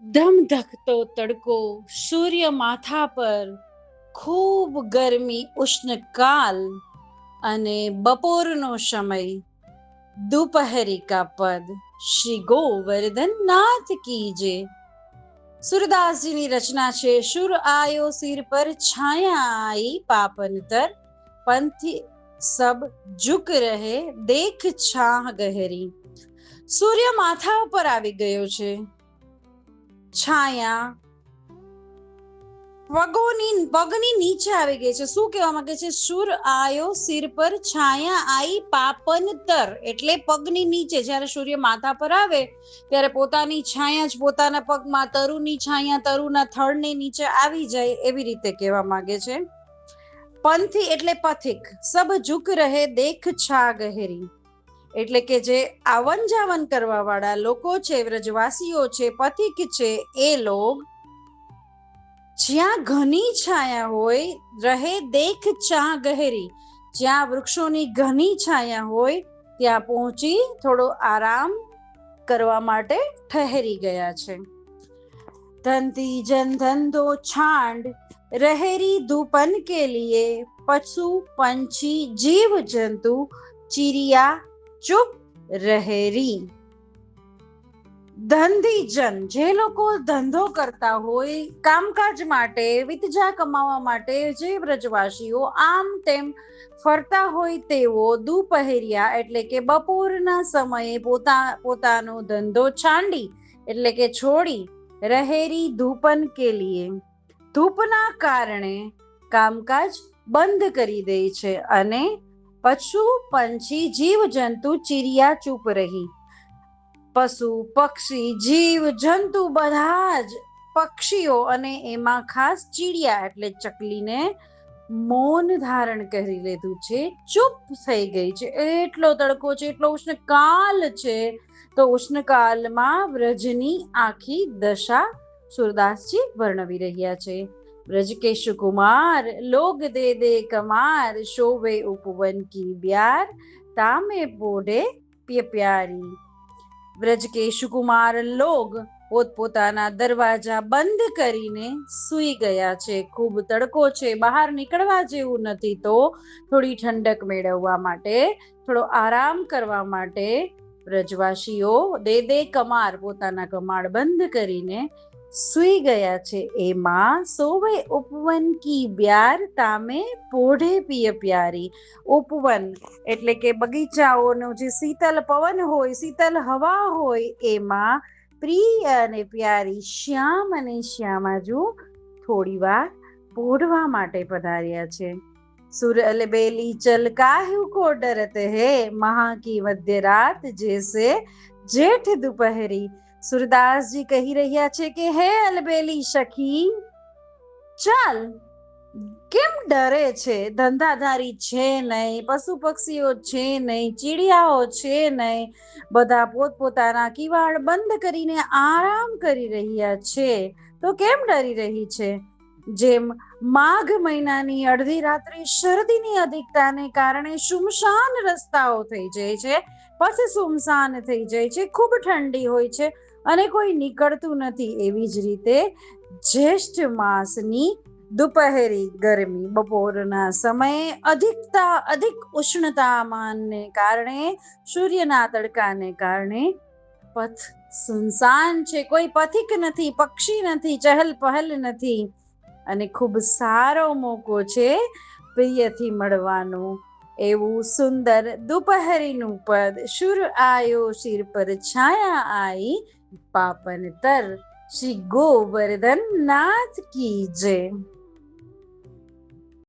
ધમધકતો તડકો, સૂર્ય માથા પર, ખૂબ ગરમી, ઉષ્ણકાલ અને બપોરનો સમય, दोपहरी का पद। श्री गोवर्धन नाथ की जय। सूरदासजीની રચના છે। શુર આયો સિર પર, છાયા આઈ પાપનતર, पंथी सब झुक रहे, देख छाह गहरी। સૂર્ય માથા ઉપર આવી ગયો છે, છાયા પગની નીચે આવી ગઈ છે। શું કહેવા માંગે છે? સુર આયો સિર પર, છાયા આઈ પાપનતર, એટલે પગની નીચે। જ્યારે સૂર્ય માથા પર આવે ત્યારે પોતાની છાયા જ પોતાના પગમાં, તરુની છાયા તરુના થડની નીચે આવી જાય, એવી રીતે કહેવા માંગે છે। પંથી એટલે પથિક, સબ ઝુક રહે, દેખ છા ગહેરી, એટલે કે જે આવન જાવન કરવા વાળા લોકો છે, વ્રજવાસીઓ છે, પથિક છે, એ લોગ જ્યાં ઘની છાયા હોય, રહે દેખ ચા ગહેરી, જ્યાં વૃક્ષોની ઘની છાયા હોય ત્યાં પહોંચી થોડો આરામ કરવા માટે ઠહેરી ગયા છે। ધનતી જન ધંધો છાંડ, રહેરી ધૂપન કે લીએ, પશુ પંછી જીવ જંતુ, ચિરિયા ચુપ રહેરી। ધંધી જન, જે લોકો ધંધો કરતા હોય, કામકાજ માટે, વિતજા કમાવા માટે, જે વ્રજવાસીઓ આમ તેમ ફરતા હોય તેઓ, દુપહેરિયા એટલે કે બપોરના સમયે પોતાનો ધંધો છાંડી એટલે કે છોડી, રહેરી ધૂપન કે લીએ, ધૂપના કારણે કામકાજ બંધ કરી દે છે, અને પશુ પંછી જીવ જંતુ ચિરિયા ચૂપ રહી, પશુ પક્ષી જીવ જંતુ બધા જ પક્ષીઓ અને એમાં ખાસ ચીડિયા એટલે ચકલીને મૌન ધારણ કરી લીધું છે, ચૂપ થઈ ગઈ છે। એટલો તડકો છે, એટલો ઉષ્ણકાલ છે, તો ઉષ્ણકાલમાં વ્રજની આખી દશા સુરદાસજી વર્ણવી રહ્યા છે। વ્રજ કે સુકુમાર, લોગ દે દે કમાર, શોભે ઉપવન કી બ્યાર, તામે પોઢે પ્યારી। વ્રજ કે સુકુમાર લોગ પોતપોતાના દરવાજા બંધ કરીને સૂઈ ગયા છે। ખૂબ તડકો છે, બહાર નીકળવા જેવું નથી, તો થોડી ઠંડક મેળવવા માટે, થોડો આરામ કરવા માટે વ્રજવાસીઓ દે કમાર પોતાના કમાડ બંધ કરીને સૂઈ ગયા છે। એમાં સોવે ઉપવન કી બ્યાર, તામે પોઢે પિય પ્યારી। ઉપવન એટલે કે બગીચાઓનો જે શીતલ પવન હોય, શીતલ હવા હોય, એમાં પ્રિય અને પ્યારી શ્યામ અને શ્યામાજુ થોડી વાર પોઢવા માટે પધાર્યા છે। સુર અલબેલી ચલ કાહુ કો ડરત હે, મહા કી મધ્ય રાત જૈસે જેઠ દુપહેરી। સુરદાસજી કહી રહ્યા છે કે હે અલબેલી સખી, ચાલ, કેમ ડરે છે? ધંધાધારી છે નહીં, પશુ પક્ષીઓ છે નહીં, ચીડિયાઓ છે નહીં, બધા પોતપોતાના કિવાડ બંધ કરીને આરામ કરી રહ્યા છે, તો કેમ ડરી રહી છે? જેમ માઘ મહિનાની અડધી રાત્રે શરદીની અધિકતાને કારણે સુમસાન રસ્તાઓ થઈ જાય છે, પછી સુમસાન થઈ જાય છે, ખૂબ ઠંડી હોય છે અને કોઈ નીકળતું નથી, એવી જ રીતે જ્યેષ્ઠ માસની દુપહેરી ગરમી, બપોરના સમયે અધિક ઉષ્ણતામાનને કારણે, સૂર્યના તડકાને કારણે પથ સુનસાન છે, કોઈ પથિક નથી, પક્ષી નથી, ચહલ પહલ નથી, અને ખૂબ સારો મોકો છે પ્રિયથી મળવાનો। એવું સુંદર દુપહેરીનું પદ, શુર આયો શિર પર, છાયા આઈ પાપનતર। શ્રી ગોવર્ધન નાથ કી જય।